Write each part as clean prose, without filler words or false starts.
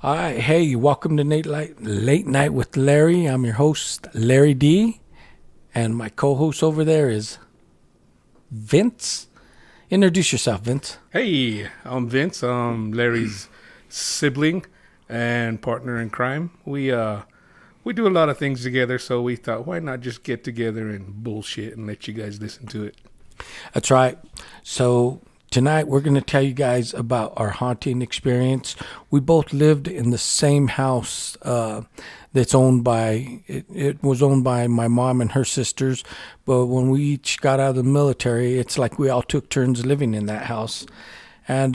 All right, hey, welcome to Late Night with Larry. I'm your host, Larry D, and my co-host over there is Vince. Introduce yourself, Vince. Hey, I'm Vince. I'm Larry's sibling and partner in crime. We do a lot of things together, so we thought, why not just get together and bullshit and let you guys listen to it? That's right. So tonight we're going to tell you guys about our haunting experience. We both lived in the same house that's owned by, it was owned by my mom and her sisters. But when we each got out of the military, it's like we all took turns living in that house. And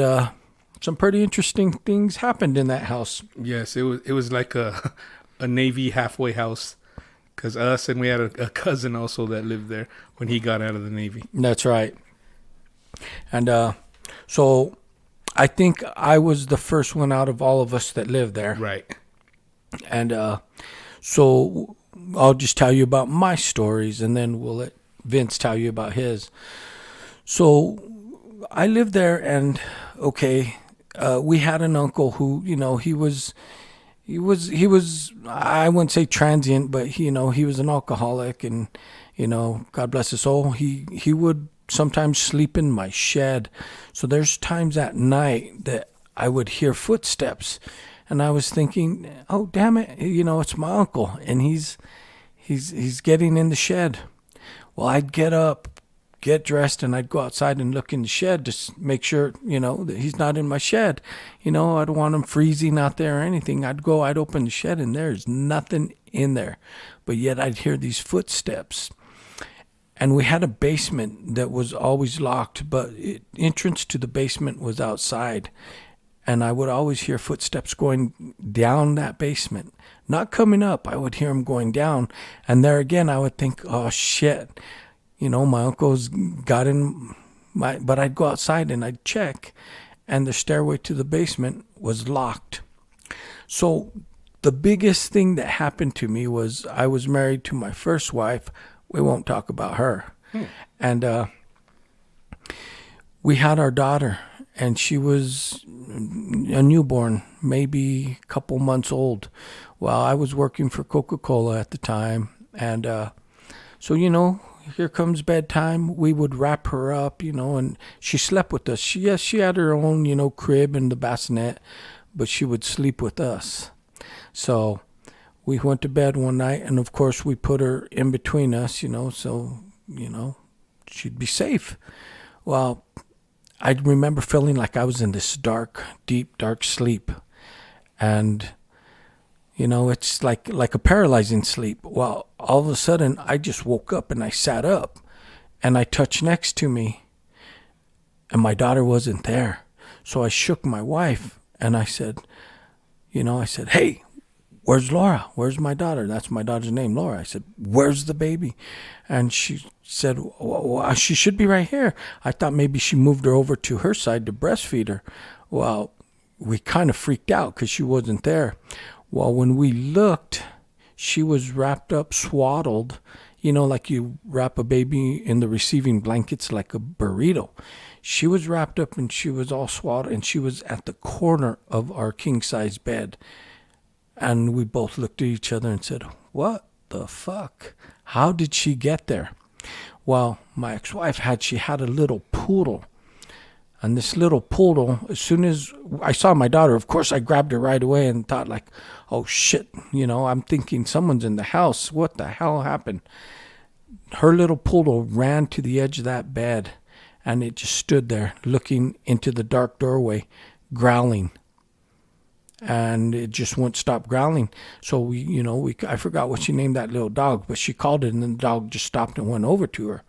some pretty interesting things happened in that house. Yes, it was like a Navy halfway house, because us and we had a cousin also that lived there when he got out of the Navy. That's right. And so I think I was the first one out of all of us that lived there. Right. And so I'll just tell you about my stories, and then we'll let Vince tell you about his. So I lived there, and we had an uncle who, he was I wouldn't say transient, but he was an alcoholic, and God bless his soul, he would sometimes sleep in my shed. So there's times at night that I would hear footsteps, and I was thinking, oh damn it, it's my uncle, and he's getting in the shed. Well, I'd get up, get dressed, and I'd go outside and look in the shed to make sure, that he's not in my shed. I don't want him freezing out there or anything. I'd open the shed, and there's nothing in there. But yet I'd hear these footsteps. And we had a basement that was always locked, but entrance to the basement was outside. And I would always hear footsteps going down that basement. Not coming up, I would hear them going down. And there again, I would think, oh shit, my uncle's got in but I'd go outside and I'd check, and the stairway to the basement was locked. So the biggest thing that happened to me was I was married to my first wife. We won't talk about her. And we had our daughter, and she was a newborn, maybe a couple months old. Well, I was working for Coca-Cola at the time, and so here comes bedtime. We would wrap her up, and she slept with us. She had her own, crib and the bassinet, but she would sleep with us. So we went to bed one night, and of course we put her in between us, so, she'd be safe. Well, I remember feeling like I was in this deep, dark sleep. And it's like a paralyzing sleep. Well, all of a sudden, I just woke up and I sat up, and I touched next to me, and my daughter wasn't there. So I shook my wife, and I said, hey, where's Laura? Where's my daughter? That's my daughter's name, Laura. I said, where's the baby? And she said, well, she should be right here. I thought maybe she moved her over to her side to breastfeed her. Well, we kind of freaked out because she wasn't there. Well, when we looked, she was wrapped up, swaddled, like you wrap a baby in the receiving blankets like a burrito. She was wrapped up, and she was all swaddled, and she was at the corner of our king-size bed. And we both looked at each other and said, what the fuck? How did she get there? Well, my ex-wife had a little poodle. And this little poodle, as soon as I saw my daughter, of course, I grabbed her right away and thought like, oh shit, I'm thinking someone's in the house. What the hell happened? Her little poodle ran to the edge of that bed, and it just stood there looking into the dark doorway, growling. And it just wouldn't stop growling. So I forgot what she named that little dog, but she called it, and then the dog just stopped and went over to her.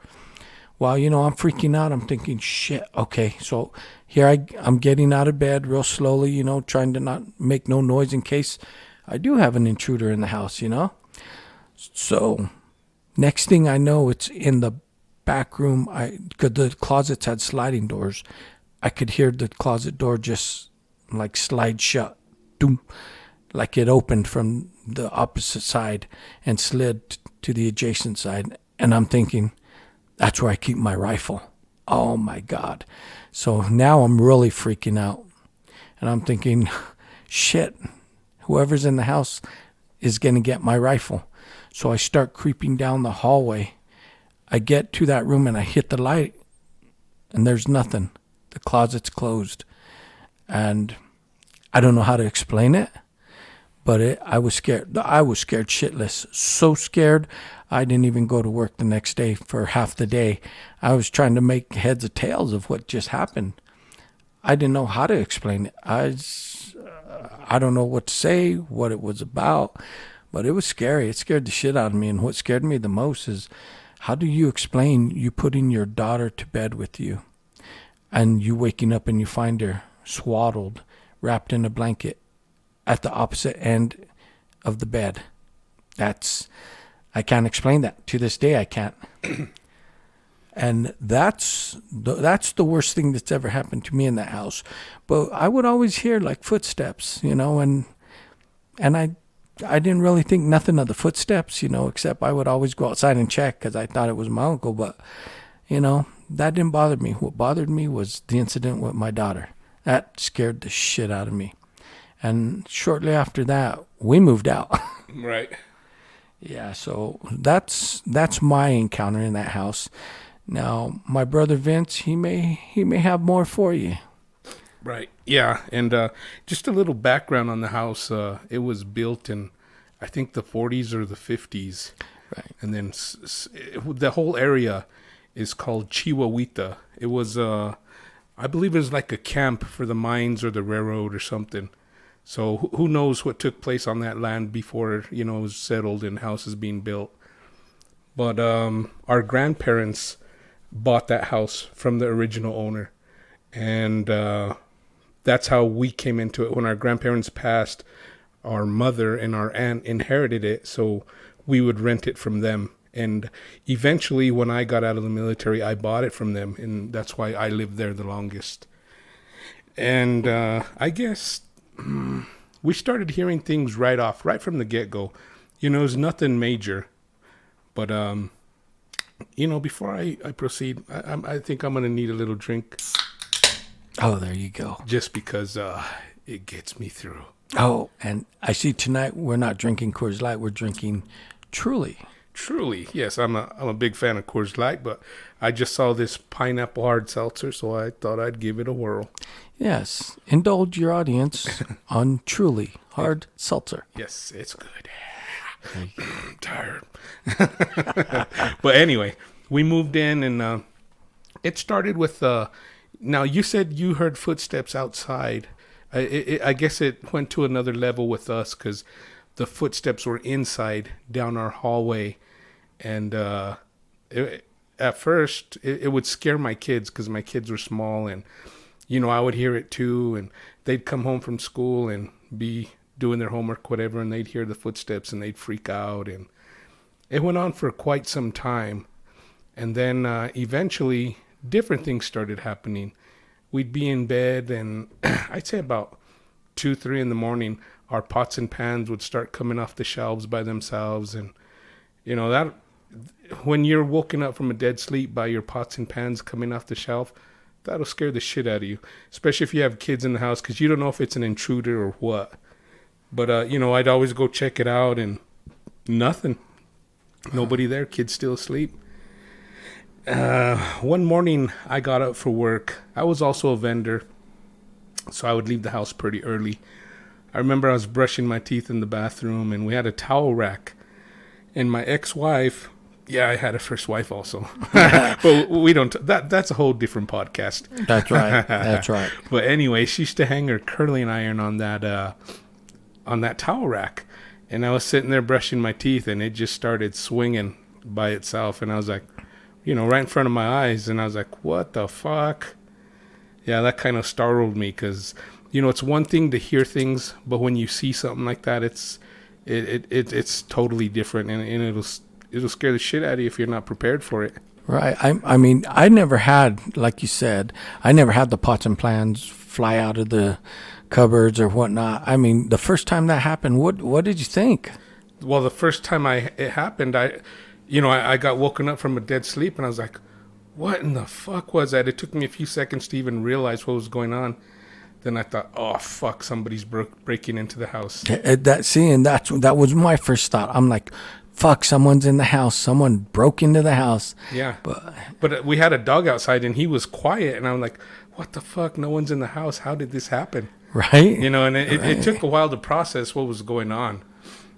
Well, I'm freaking out. I'm thinking, shit, okay. So here I'm getting out of bed real slowly, trying to not make no noise in case I do have an intruder in the house, So next thing I know, it's in the back room. Because the closets had sliding doors. I could hear the closet door just like slide shut. Doom, like it opened from the opposite side and slid to the adjacent side. And I'm thinking, that's where I keep my rifle. Oh my God. So now I'm really freaking out. And I'm thinking, shit, Whoever's in the house is going to get my rifle. So I start creeping down the hallway. I get to that room and I hit the light, and there's nothing. The closet's closed. And I don't know how to explain it, but I was scared. I was scared shitless. So scared, I didn't even go to work the next day for half the day. I was trying to make heads or tails of what just happened. I didn't know how to explain it. I don't know what to say, what it was about, but it was scary. It scared the shit out of me. And what scared me the most is, how do you explain you putting your daughter to bed with you and you waking up and you find her swaddled, wrapped in a blanket at the opposite end of the bed? I can't explain that. To this day, I can't. And that's the worst thing that's ever happened to me in that house. But I would always hear like footsteps, and I didn't really think nothing of the footsteps, except I would always go outside and check because I thought it was my uncle. But, that didn't bother me. What bothered me was the incident with my daughter. That scared the shit out of me. And shortly after that, we moved out. Right. Yeah, so that's my encounter in that house. Now, my brother Vince, he may have more for you. Right. Yeah, and just a little background on the house. It was built in, I think, the 40s or the 50s. Right. And then the whole area is called Chihuahuita. It was, I believe it was like a camp for the mines or the railroad or something. So who knows what took place on that land before, it was settled and houses being built. But our grandparents bought that house from the original owner. And that's how we came into it. When our grandparents passed, our mother and our aunt inherited it, so we would rent it from them. And eventually, when I got out of the military, I bought it from them, and that's why I lived there the longest. And I guess we started hearing things right from the get-go. It was nothing major. But, before I proceed, I think I'm going to need a little drink. Oh, there you go. Just because it gets me through. Oh, and I see tonight we're not drinking Coors Light. We're drinking Truly. Truly, yes. I'm a big fan of Coors Light, but I just saw this pineapple hard seltzer, so I thought I'd give it a whirl. Yes. Indulge your audience on Truly hard seltzer. Yes, it's good. I'm tired. But anyway, we moved in, and it started with... now, you said you heard footsteps outside. I guess it went to another level with us because the footsteps were inside down our hallway. And at first, it would scare my kids because my kids were small. And, I would hear it too. And they'd come home from school and be doing their homework, whatever, and they'd hear the footsteps and they'd freak out. And it went on for quite some time. And then eventually, different things started happening. We'd be in bed, and I'd say about 2, 3 in the morning, our pots and pans would start coming off the shelves by themselves. And, that when you're woken up from a dead sleep by your pots and pans coming off the shelf, that'll scare the shit out of you, especially if you have kids in the house, because you don't know if it's an intruder or what. But, I'd always go check it out, and nothing. Nobody there. Kids still asleep. One morning, I got up for work. I was also a vendor, so I would leave the house pretty early. I remember I was brushing my teeth in the bathroom, and we had a towel rack. And my ex-wife, yeah, I had a first wife also. But we don't, that's a whole different podcast. That's right. That's right. But anyway, she used to hang her curling iron on that towel rack. And I was sitting there brushing my teeth, and it just started swinging by itself. And I was like, right in front of my eyes. And I was like, what the fuck? Yeah, that kind of startled me because, it's one thing to hear things, but when you see something like that, it's totally different, and it'll scare the shit out of you if you're not prepared for it. Right. I mean, I never had, like you said, I never had the pots and pans fly out of the cupboards or whatnot. I mean, the first time that happened, what did you think? Well, the first time it happened, I got woken up from a dead sleep, and I was like, what in the fuck was that? It took me a few seconds to even realize what was going on. Then I thought, oh fuck, somebody's breaking into the house. That was my first thought. I'm like, fuck, someone's in the house. Someone broke into the house. Yeah, But but we had a dog outside and he was quiet, and I'm like, what the fuck? No one's in the house. How did this happen? right, You know, and it right. took a while to process what was going on.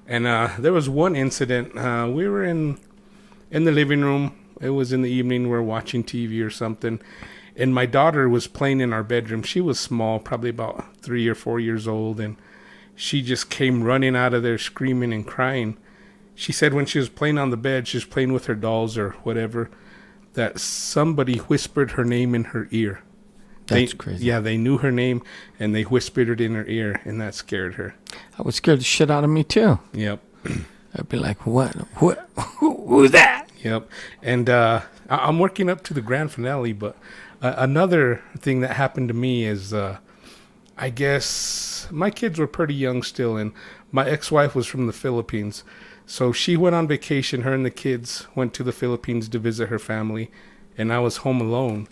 And there was one incident. We were in the living room. It was in the evening. We were watching TV or something. And my daughter was playing in our bedroom. She was small, probably about 3 or 4 years old. And she just came running out of there screaming and crying. She said when she was playing on the bed, she was playing with her dolls or whatever, that somebody whispered her name in her ear. That's crazy. Yeah, they knew her name, and they whispered it in her ear, and that scared her. I would scare the shit out of me too. Yep. I'd be like, what, who's that? Yep. And I'm working up to the grand finale, but another thing that happened to me is, I guess my kids were pretty young still, and my ex-wife was from the Philippines. So she went on vacation. Her and the kids went to the Philippines to visit her family, and I was home alone.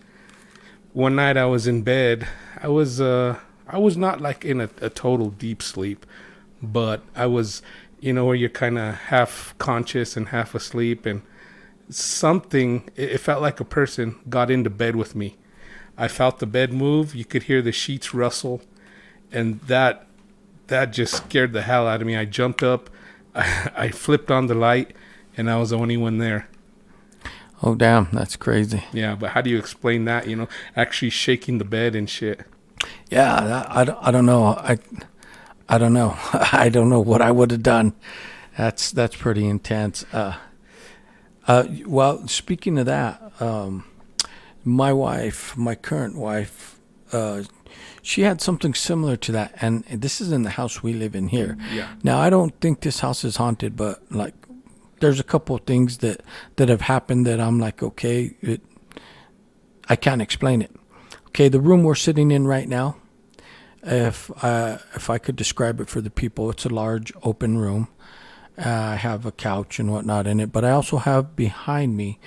One night I was in bed. I was not like in a total deep sleep, but I was, where you're kind of half conscious and half asleep, and something, it felt like a person got into bed with me. I felt the bed move. You could hear the sheets rustle, and that just scared the hell out of me. I jumped up, I flipped on the light, and I was the only one there. Oh, damn, that's crazy. Yeah, but how do you explain that? Actually shaking the bed and shit. Yeah, I don't know. I don't know. I don't know what I would have done. That's pretty intense. Well, speaking of that, my current wife, she had something similar to that, and this is in the house we live in here. Yeah. Now, I don't think this house is haunted, but like, there's a couple of things that have happened that I'm like, okay, I can't explain it. Okay, the room we're sitting in right now, if I could describe it for the people, it's a large open room. I have a couch and whatnot in it, but I also have behind me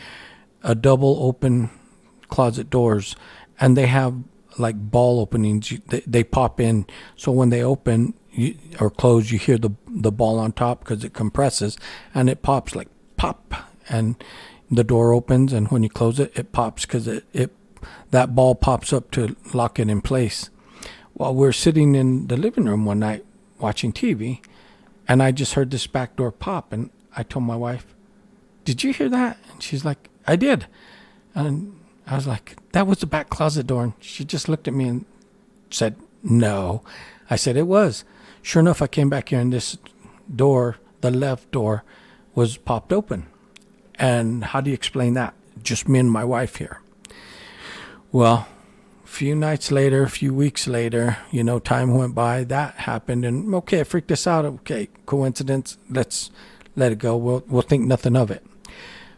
a double open closet doors, and they have like ball openings. They pop in, so when they open or close, you hear the ball on top because it compresses, and it pops like pop, and the door opens, and when you close it, it pops because that ball pops up to lock it in place. Well, we're sitting in the living room one night watching TV, and I just heard this back door pop, and I told my wife, "Did you hear that?" And she's like, "I did." And I was like, "That was the back closet door." And she just looked at me and said, "No." I said, "It was." Sure enough, I came back here, and this door, the left door, was popped open. And how do you explain that? Just me and my wife here. Well, a few nights later, a few weeks later, time went by, that happened, and okay, it freaked us out. Okay, coincidence, let's let it go. We'll think nothing of it.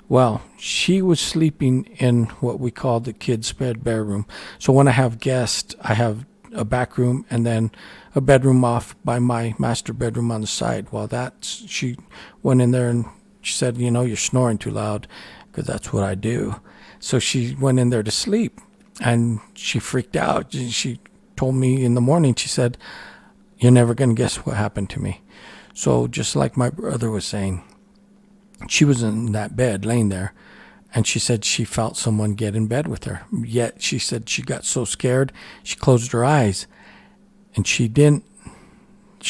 Well, she was sleeping in what we call the kids' bed room. So when I have guests, I have a back room and then a bedroom off by my master bedroom on the side. Well, she went in there and she said, "You're snoring too loud," because that's what I do. So she went in there to sleep, and she freaked out. She told me in the morning, she said, "You're never going to guess what happened to me." So just like my brother was saying, she was in that bed laying there, and she said she felt someone get in bed with her. Yet she said she got so scared, she closed her eyes, and she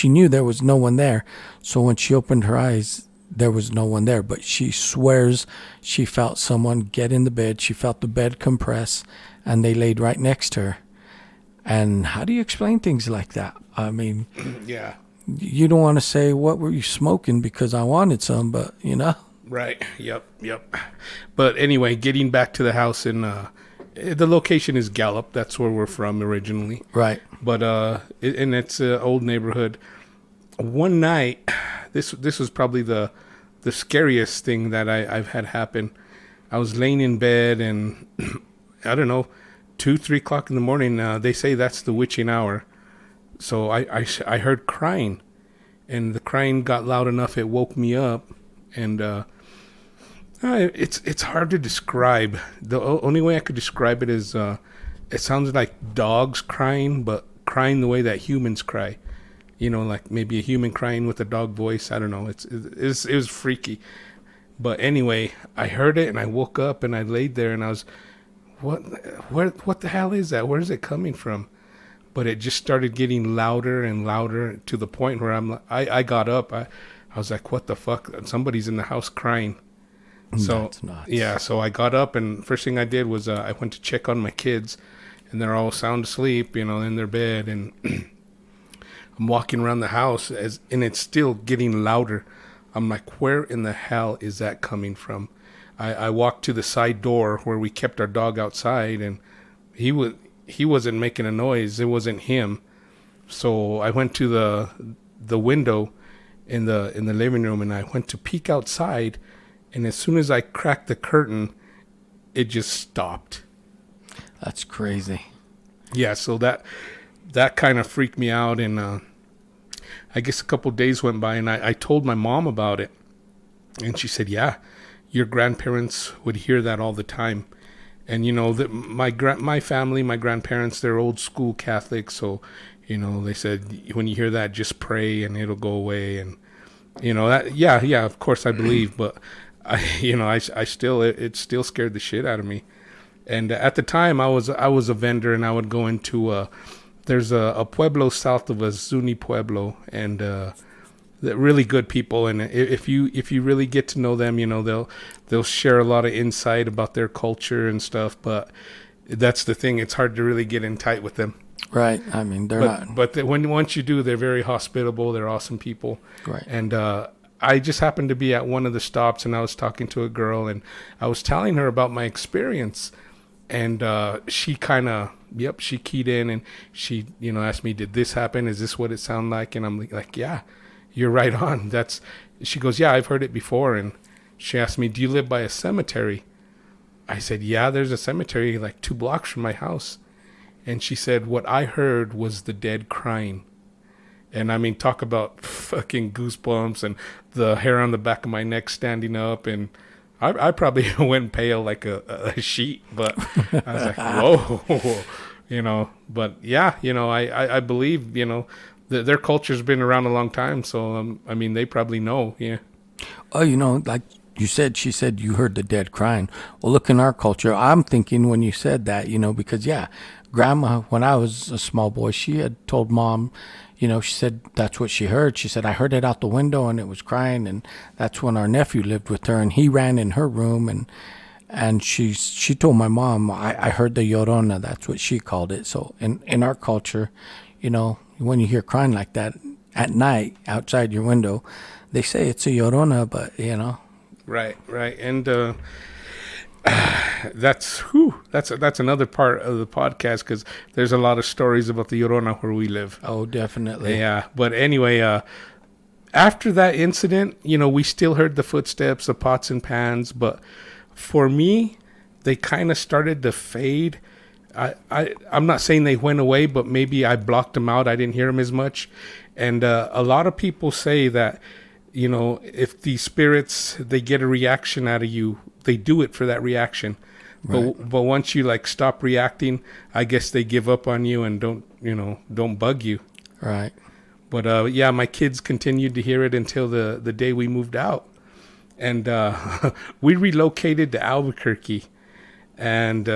knew there was no one there. So when she opened her eyes, there was no one there, but she swears she felt someone get in the bed. She felt the bed compress, and they laid right next to her. And how do you explain things like that? I mean, Yeah. you don't want to say, "What were you smoking?" because I wanted some, but Right. Yep. But anyway, getting back to the house the location is Gallup. That's where we're from originally. Right. But and it's an old neighborhood. One night, this was probably the scariest thing that I've had happen. I was laying in bed, and I don't know, 2-3 o'clock in the morning. They say that's the witching hour. So I heard crying, and the crying got loud enough it woke me up, and it's hard to describe. The only way I could describe it is it sounds like dogs crying, but crying the way that humans cry. Like maybe a human crying with a dog voice. I don't know. It was freaky. But anyway, I heard it and I woke up and I laid there and I was, what the hell is that? Where is it coming from? But it just started getting louder and louder to the point where I got up. I was like, what the fuck? Somebody's in the house crying. So That's nuts. yeah, so I got up and first thing I did was I went to check on my kids, and they're all sound asleep, in their bed, and I'm walking around the house and it's still getting louder. I'm like, where in the hell is that coming from? I walked to the side door where we kept our dog outside, and he wasn't making a noise. It wasn't him. So I went to the window in the living room, and I went to peek outside. And as soon as I cracked the curtain, it just stopped. That's crazy. Yeah, so that kind of freaked me out. And I guess a couple days went by, and I told my mom about it. And she said, yeah, your grandparents would hear that all the time. And, my family, my grandparents, they're old school Catholics. So, they said, when you hear that, just pray and it'll go away. And, that, yeah, of course I believe. But I still, it still scared the shit out of me. And at the time I was a vendor, and I would go into there's a pueblo south of us, Zuni Pueblo, and they're really good people. And if you really get to know them, they'll share a lot of insight about their culture and stuff. But that's the thing; it's hard to really get in tight with them. Right. I mean, they're not. But once you do, they're very hospitable. They're awesome people. Right. And I just happened to be at one of the stops, and I was talking to a girl, and I was telling her about my experience, and she kind of, she keyed in, and she, asked me, did this happen? Is this what it sounded like? And I'm like, yeah, you're right on. She goes, yeah, I've heard it before. And she asked me, do you live by a cemetery? I said, yeah, there's a cemetery like 2 blocks from my house. And she said, what I heard was the dead crying. And I mean, talk about fucking goosebumps and the hair on the back of my neck standing up. And I probably went pale like a sheet, but I was like, whoa, But yeah, I believe, their culture's been around a long time. So, I mean, they probably know, yeah. Oh, like you said, she said you heard the dead crying. Well, look, in our culture, I'm thinking when you said that, because, yeah, Grandma, when I was a small boy, she had told Mom, she said that's what she heard. She said, I heard it out the window and it was crying. And that's when our nephew lived with her, and he ran in her room, and she told my mom, I heard the Llorona. That's what she called it. So in our culture, when you hear crying like that at night outside your window, they say it's a Llorona, but, Right. And that's another part of the podcast, because there's a lot of stories about the Llorona where we live. Oh, definitely. Yeah, but anyway, after that incident, we still heard the footsteps, the pots and pans, but for me, they kind of started to fade. I'm not saying they went away, but maybe I blocked them out. I didn't hear them as much. And a lot of people say that, if these spirits, they get a reaction out of you, they do it for that reaction. Right. But once you stop reacting, I guess they give up on you and don't bug you. Right. But yeah, my kids continued to hear it until the day we moved out. And we relocated to Albuquerque. And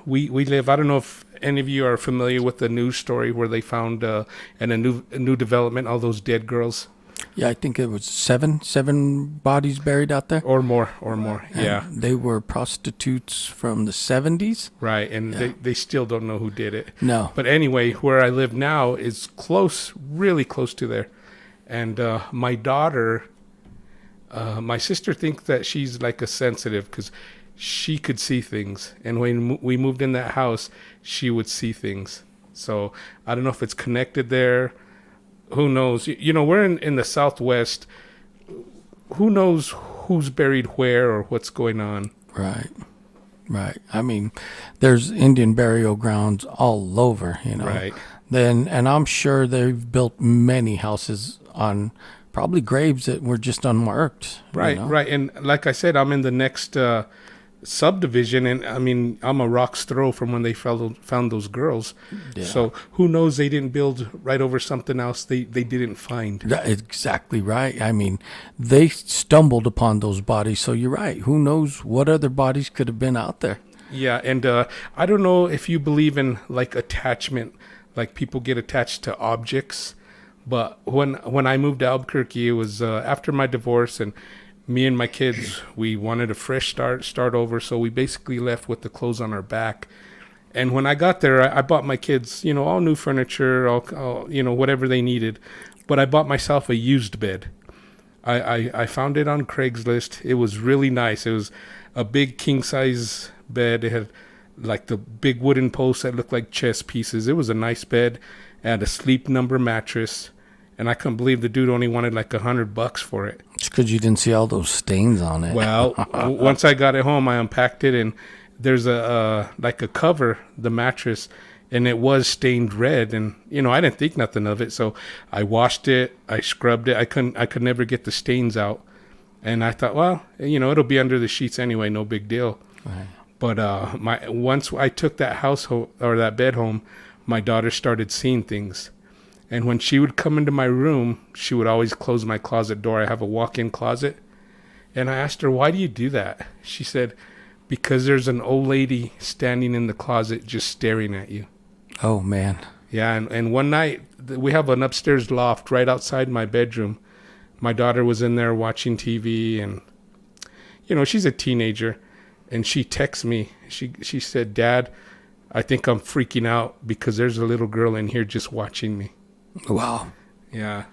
we live, I don't know if any of you are familiar with the news story where they found in a new development all those dead girls. Yeah, I think it was seven bodies buried out there. Or more, yeah. They were prostitutes from the 70s. Right, and yeah. they still don't know who did it. No. But anyway, where I live now is close, really close to there. And my daughter, my sister thinks that she's like a sensitive, because she could see things. And when we moved in that house, she would see things. So I don't know if it's connected there. Who knows? We're in the Southwest. Who knows who's buried where or what's going on? Right. I mean, there's Indian burial grounds all over, Right. And I'm sure they've built many houses on probably graves that were just unmarked. Right. And like I said, I'm in the next subdivision, and I mean, I'm a rock's throw from when they found those girls. Yeah. So who knows? They didn't build right over something else they didn't find. That's exactly right. I mean, they stumbled upon those bodies. So you're right. Who knows what other bodies could have been out there? Yeah, and I don't know if you believe in like attachment, like people get attached to objects. But when I moved to Albuquerque, it was after my divorce, and me and my kids, we wanted a fresh start over. So we basically left with the clothes on our back. And when I got there, I bought my kids, all new furniture, all whatever they needed. But I bought myself a used bed. I found it on Craigslist. It was really nice. It was a big king size bed. It had like the big wooden posts that looked like chess pieces. It was a nice bed. It had a Sleep Number mattress, and I couldn't believe the dude only wanted like $100 for it. It's because you didn't see all those stains on it. Well, once I got it home, I unpacked it, and there's a like a cover, the mattress, and it was stained red, and I didn't think nothing of it, so I washed it, I scrubbed it. I could never get the stains out, and I thought, well, it'll be under the sheets anyway, no big deal. Right. But once I took that that bed home, my daughter started seeing things, and when she would come into my room, she would always close my closet door. I have a walk-in closet, and I asked her, why do you do that? She said, because there's an old lady standing in the closet just staring at you. Oh, man. Yeah, and one night, we have an upstairs loft right outside my bedroom. My daughter was in there watching TV, and, she's a teenager, and she texts me. She said, Dad, I think I'm freaking out because there's a little girl in here just watching me. Wow. Yeah.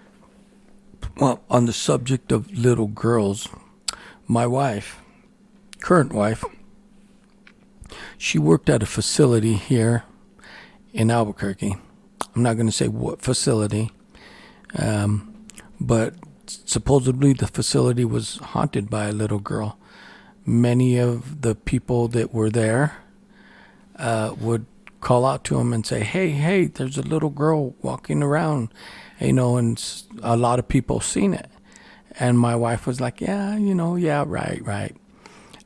Well, on the subject of little girls, my current wife, she worked at a facility here in Albuquerque. I'm not going to say what facility, but supposedly the facility was haunted by a little girl. Many of the people that were there would call out to him and say, hey, there's a little girl walking around, and a lot of people seen it. And my wife was like, yeah, right.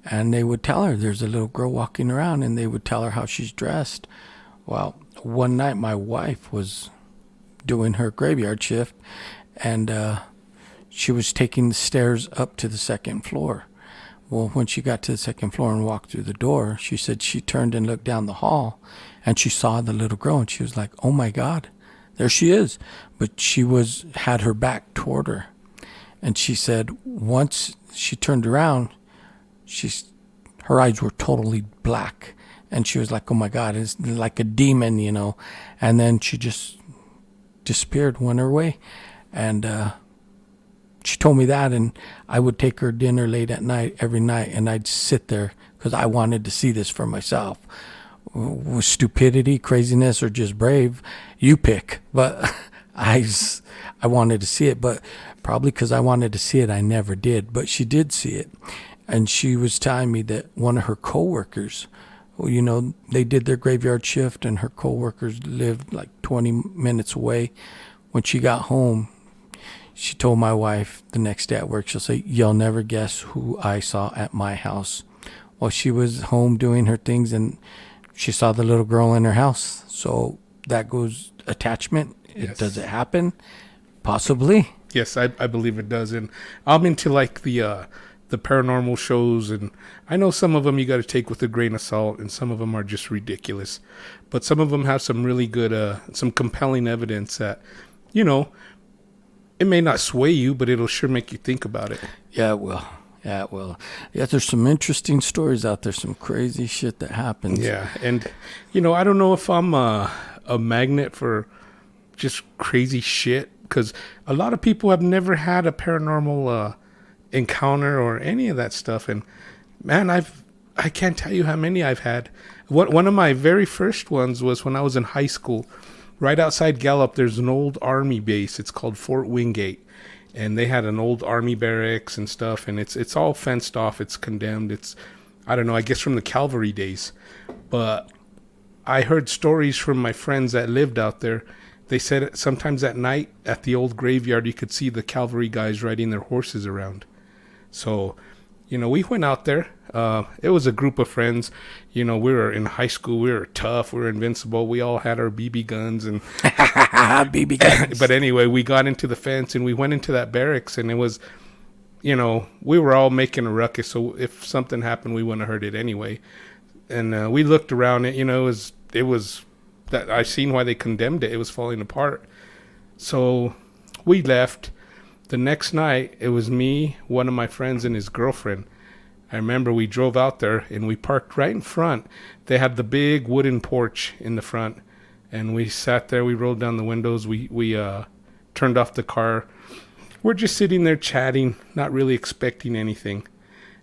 And they would tell her there's a little girl walking around, and they would tell her how she's dressed. Well, one night my wife was doing her graveyard shift, and she was taking the stairs up to the second floor. Well, when she got to the second floor and walked through the door, she said she turned and looked down the hall, and she saw the little girl, and she was like, oh my God, there she is. But she had her back toward her. And she said once she turned around, her eyes were totally black. And she was like, oh my God, it's like a demon, And then she just disappeared, went her way. And she told me that, and I would take her dinner late at night, every night, and I'd sit there because I wanted to see this for myself. Was stupidity, craziness, or just brave? You pick. But I wanted to see it, but probably because I wanted to see it, I never did. But she did see it. And she was telling me that one of her coworkers, they did their graveyard shift, and her coworkers lived like 20 minutes away. When she got home, she told my wife the next day at work, she'll say, you'll never guess who I saw at my house. Well, she was home doing her things, and she saw the little girl in her house. So that goes attachment. Yes. Does it happen? Possibly. Yes, I believe it does. And I'm into like the paranormal shows, and I know some of them you got to take with a grain of salt, and some of them are just ridiculous. But some of them have some really good, some compelling evidence that, it may not sway you, but it'll sure make you think about it. Yeah, it will. Yeah, there's some interesting stories out there, some crazy shit that happens. Yeah, and, I don't know if I'm a magnet for just crazy shit, because a lot of people have never had a paranormal encounter or any of that stuff. And, man, I can't tell you how many I've had. One of my very first ones was when I was in high school. Right outside Gallup, there's an old Army base. It's called Fort Wingate. And they had an old Army barracks and stuff. And it's all fenced off. It's condemned. It's, I don't know, I guess from the cavalry days. But I heard stories from my friends that lived out there. They said sometimes at night at the old graveyard, you could see the cavalry guys riding their horses around. So, we went out there. It was a group of friends. We were in high school. We were tough. We were invincible. We all had our BB guns and BB guns. But anyway, we got into the fence and we went into that barracks, and it was, we were all making a ruckus. So if something happened, we wouldn't have heard it anyway. And we looked around it. It was that I seen why they condemned it. It was falling apart. So we left. The next night, it was me, one of my friends, and his girlfriend. I remember we drove out there and we parked right in front. They had the big wooden porch in the front, and we sat there. We rolled down the windows. We turned off the car. We're just sitting there chatting, not really expecting anything.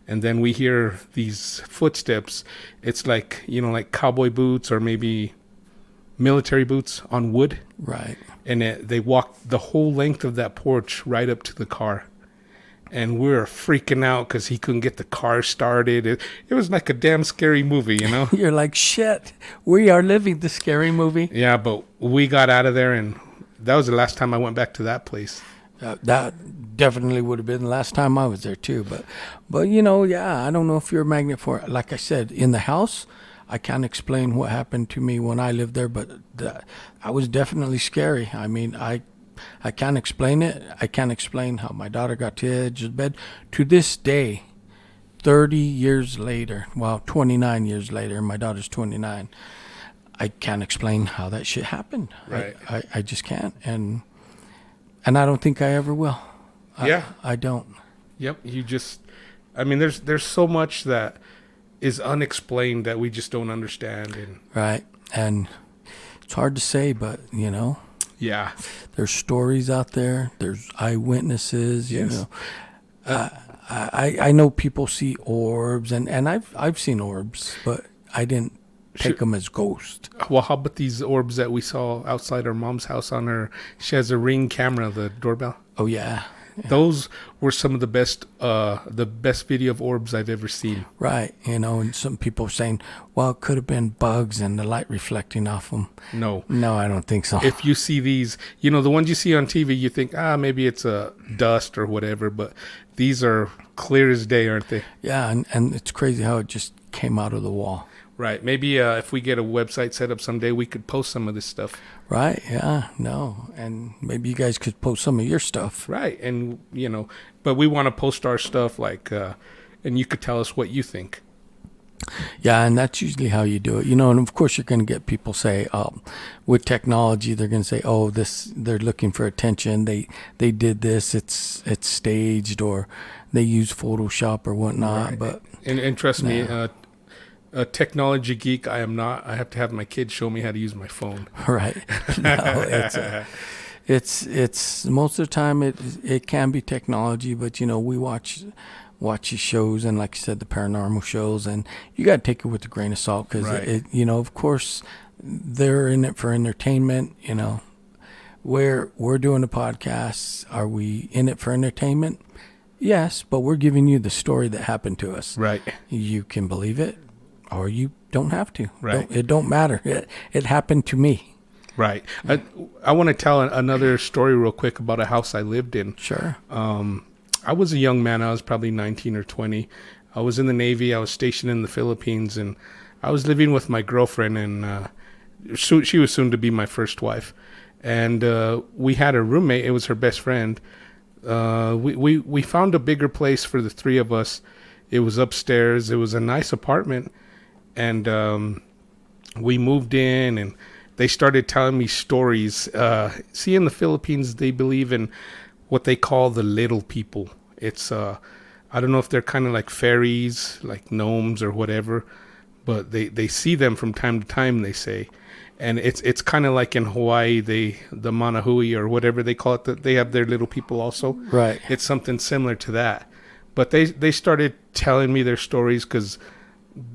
And then we hear these footsteps. It's like, like cowboy boots or maybe military boots on wood. Right. And they walked the whole length of that porch right up to the car. And we were freaking out because he couldn't get the car started. It was like a damn scary movie, You're like, shit, we are living the scary movie. Yeah, but we got out of there, and that was the last time I went back to that place. That definitely would have been the last time I was there too. But yeah, I don't know if you're a magnet for it. Like I said, in the house, I can't explain what happened to me when I lived there, but I was definitely scary. I mean, I can't explain it. I can't explain how my daughter got to the edge of the bed. To this day, 30 years later, 29 years later, my daughter's 29, I can't explain how that shit happened. Right. I just can't. And I don't think I ever will. I don't. Yep. There's so much that is unexplained that we just don't understand. Right. And it's hard to say, but, Yeah. there's stories out there. There's eyewitnesses, Yes. I know people see orbs, and I've seen orbs, but I didn't take them as ghosts. Well, how about these orbs that we saw outside our mom's house she has a Ring camera, the doorbell. Oh, yeah. Those were some of the best video of orbs I've ever seen. Right. And some people are saying, well, it could have been bugs and the light reflecting off them. No, I don't think so. if you see these, the ones you see on TV, you think, maybe it's a dust or whatever, but these are clear as day, aren't they? Yeah, and it's crazy how it just came out of the wall. Right. Maybe if we get a website set up someday, we could post some of this stuff. Right. Yeah. No. And maybe you guys could post some of your stuff. Right. And, but we want to post our stuff and you could tell us what you think. Yeah, and that's usually how you do it. And of course you're going to get people say, with technology, they're going to say, they're looking for attention. They did this. It's staged, or they use Photoshop or whatnot. Right. But and trust me, a technology geek I am not. I have to have my kids show me how to use my phone. Right. No, it's most of the time it can be technology, but we watch these shows, and like you said, the paranormal shows, and you got to take it with a grain of salt, because Right. of course they're in it for entertainment. We're doing a podcast. Are we in it for entertainment? Yes, but we're giving you the story that happened to us. Right. You can believe it, or you don't have to. Right. It don't matter. It happened to me. Right. I want to tell another story real quick about a house I lived in. Sure. I was a young man. I was probably 19 or 20. I was in the Navy. I was stationed in the Philippines, and I was living with my girlfriend, and she was soon to be my first wife. And we had a roommate. It was her best friend. We found a bigger place for the three of us. It was upstairs. It was a nice apartment. And we moved in, and they started telling me stories. See, in the Philippines, they believe in what they call the little people. It's I don't know if they're kind of like fairies, like gnomes or whatever, but they see them from time to time, they say. And it's kind of like in Hawaii, the Manahui or whatever they call it, that they have their little people also. Right. It's something similar to that. But they started telling me their stories because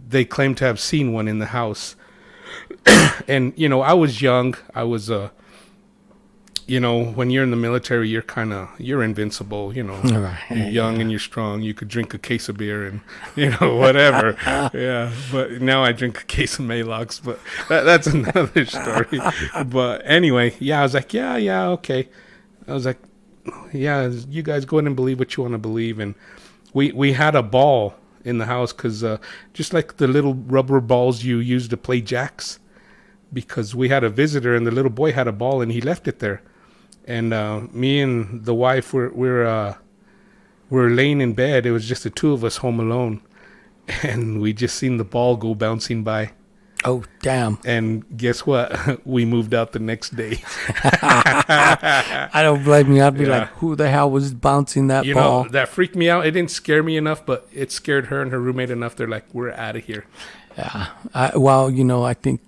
they claimed to have seen one in the house. And, I was young. I was, when you're in the military, you're invincible, Right. You're young and you're strong. You could drink a case of beer and, whatever. Yeah. But now I drink a case of Maalox, but that's another story. But anyway, yeah, I was like, yeah, okay. I was like, yeah, you guys go ahead and believe what you want to believe. And we had a ball in the house because just like the little rubber balls you use to play jacks, because we had a visitor and the little boy had a ball and he left it there, and me and the wife were laying in bed. It was just the two of us home alone, and we just seen the ball go bouncing by. Oh, damn. And guess what? We moved out the next day. I don't blame you. I'd be Yeah. like, who the hell was bouncing that You ball? know, that freaked me out. It didn't scare me enough, but it scared her and her roommate enough. They're like, we're out of here. Yeah. Well, I think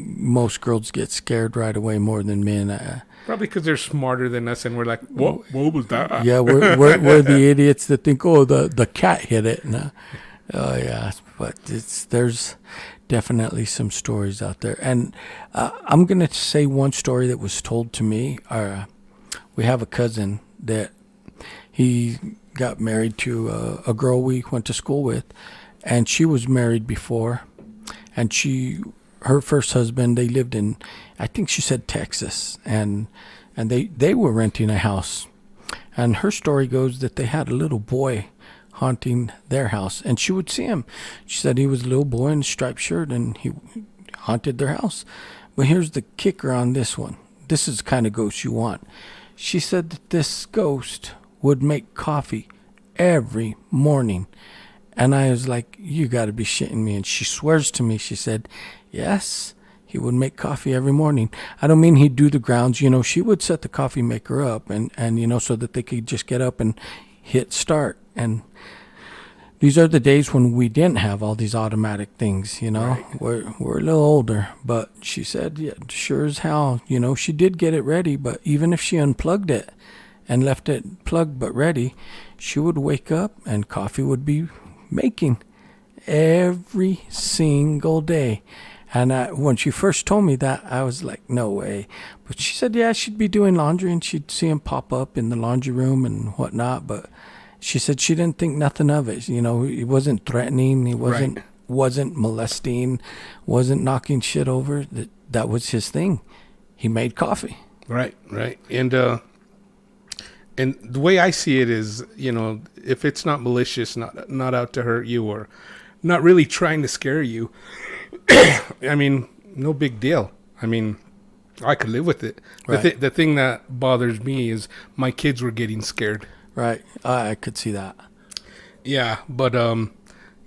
most girls get scared right away more than men. Probably because they're smarter than us, and we're like, what was that? Yeah, we're the idiots that think, oh, the cat hit it. No. Oh yeah, but there's definitely some stories out there, and I'm gonna say one story that was told to me. We have a cousin that he got married to a girl we went to school with, and she was married before, and her first husband, they lived in, I think she said Texas, and they were renting a house, and her story goes that they had a little boy haunting their house, and she would see him. She said he was a little boy in a striped shirt, and he haunted their house. But here's the kicker on this one. This is the kind of ghost you want. She said that this ghost would make coffee every morning. And I was like, you got to be shitting me. And she swears to me, she said, yes, he would make coffee every morning. I don't mean he'd do the grounds. She would set the coffee maker up and so that they could just get up and hit start. And these are the days when we didn't have all these automatic things, Right. We're a little older, but she said, yeah, sure as hell, she did get it ready, but even if she unplugged it and left it plugged but ready, she would wake up and coffee would be making every single day. And when she first told me that, I was like, no way. But she said, yeah, she'd be doing laundry and she'd see him pop up in the laundry room and whatnot, but she said she didn't think nothing of it. He wasn't threatening. He wasn't Right. wasn't molesting, wasn't knocking shit over. That was his thing. He made coffee. Right. And the way I see it is, if it's not malicious, not out to hurt you, or not really trying to scare you, I mean, no big deal. I mean, I could live with it. Right. The thing that bothers me is my kids were getting scared. Right. I could see that. Yeah, but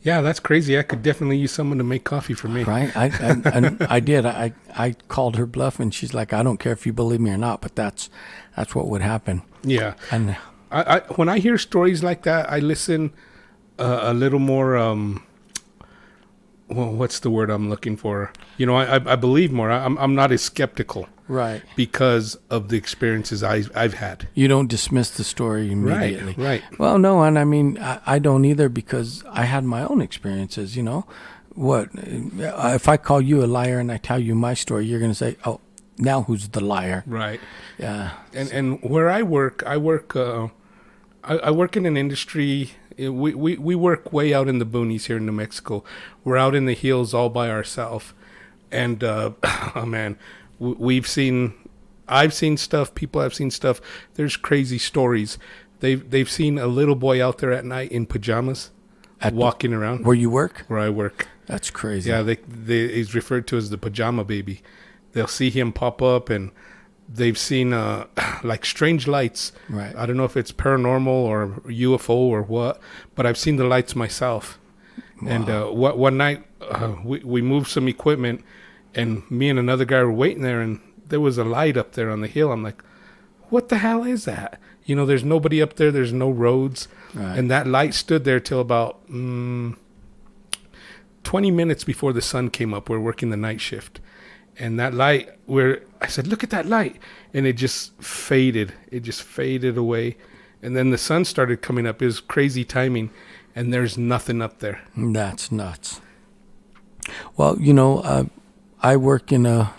yeah, that's crazy. I could definitely use someone to make coffee for me. Right. I did. I called her bluff, and she's like, I don't care if you believe me or not, but that's what would happen. Yeah. And I when I hear stories like that, I listen a little more. Well, what's the word I'm looking for? I believe more. I'm not as skeptical right. because of the experiences I've had. You don't dismiss the story immediately. Right. Well, no, and I mean, I don't either because I had my own experiences, What, if I call you a liar and I tell you my story, you're going to say, oh, now who's the liar? Right. Yeah. And where I work in an industry. We work way out in the boonies here in New Mexico. We're out in the hills all by ourselves, and oh man, I've seen stuff. People have seen stuff. There's crazy stories. They've seen a little boy out there at night in pajamas, walking around. Where you work? Where I work. That's crazy. Yeah, he's referred to as the pajama baby. They'll see him pop up, and they've seen like strange lights. Right. I don't know if it's paranormal or UFO or what, but I've seen the lights myself. Wow. And one night we moved some equipment, and me and another guy were waiting there, and there was a light up there on the hill. I'm like, what the hell is that? There's nobody up there. There's no roads. Right. And that light stood there till about 20 minutes before the sun came up. We're working the night shift. And that light, I said, look at that light. And it just faded. It just faded away. And then the sun started coming up. It was crazy timing. And there's nothing up there. That's nuts. Well, I work in a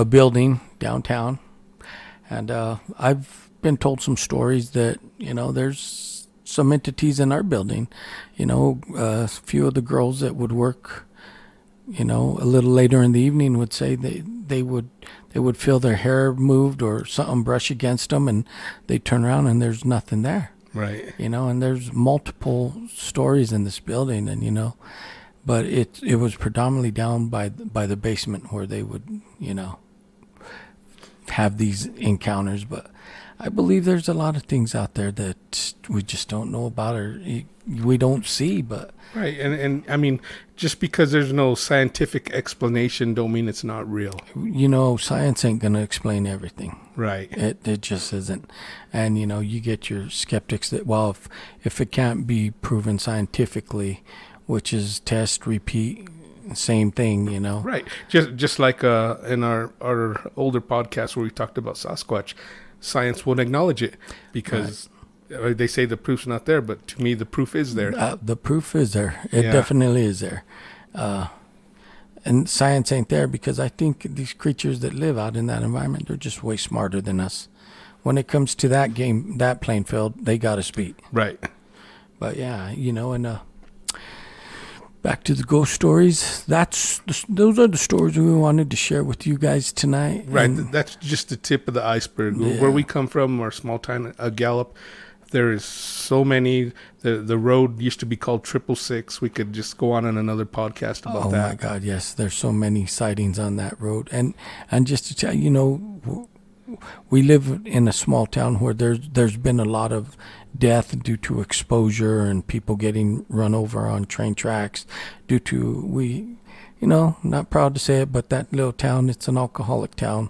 building downtown. And I've been told some stories that, there's some entities in our building. A few of the girls that would work a little later in the evening would say they would feel their hair moved or something brush against them, and they turn around and there's nothing there. Right. And there's multiple stories in this building, and but it was predominantly down by the basement where they would have these encounters. But I believe there's a lot of things out there that we just don't know about, or we don't see. But Right. And I mean, just because there's no scientific explanation don't mean it's not real. Science ain't gonna explain everything. Right. It just isn't. And you get your skeptics that, well, if it can't be proven scientifically, which is test, repeat, same thing. Right. Just like in our older podcast where we talked about Sasquatch, science won't acknowledge it because they say the proof's not there, but to me the proof is there. The proof is there. It definitely is there. And science ain't there because I think these creatures that live out in that environment, they're just way smarter than us. When it comes to that game, that playing field, they got us beat. Right. But yeah, and back to the ghost stories. Those are the stories we wanted to share with you guys tonight. Right. And that's just the tip of the iceberg. Yeah. Where we come from, our small town, Gallup, there is so many. The road used to be called 666. We could just go on another podcast about that. Oh my God, yes. There's so many sightings on that road. And just to tell you, we live in a small town where there's been a lot of death due to exposure and people getting run over on train tracks due to, not proud to say it, but that little town, it's an alcoholic town.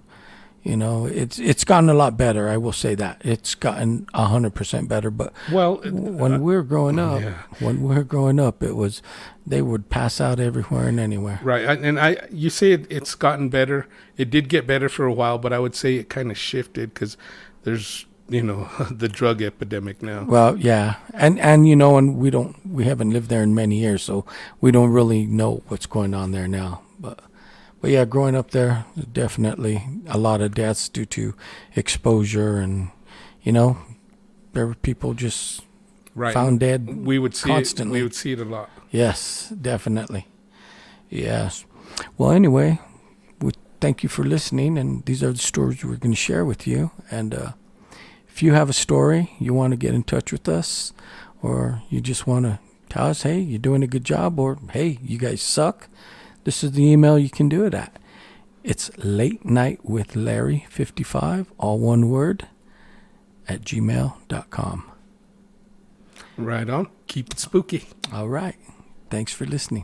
It's gotten a lot better. I will say that it's gotten 100% better. But when we were growing up, it was, they would pass out everywhere and anywhere. Right. And you say it's gotten better. It did get better for a while, but I would say it kind of shifted because there's, the drug epidemic now. Well, yeah. And we haven't lived there in many years, so we don't really know what's going on there now. But yeah, growing up there, definitely a lot of deaths due to exposure, and there were people just found dead. We would see constantly. We would see it a lot. Yes, definitely. Yes. Well, anyway, we thank you for listening, and these are the stories we're going to share with you. And if you have a story you want to get in touch with us, or you just want to tell us, hey, you're doing a good job, or hey, you guys suck, this is the email you can do it at. It's latenightwithlarry55, all one word, @gmail.com. Right on. Keep it spooky. All right. Thanks for listening.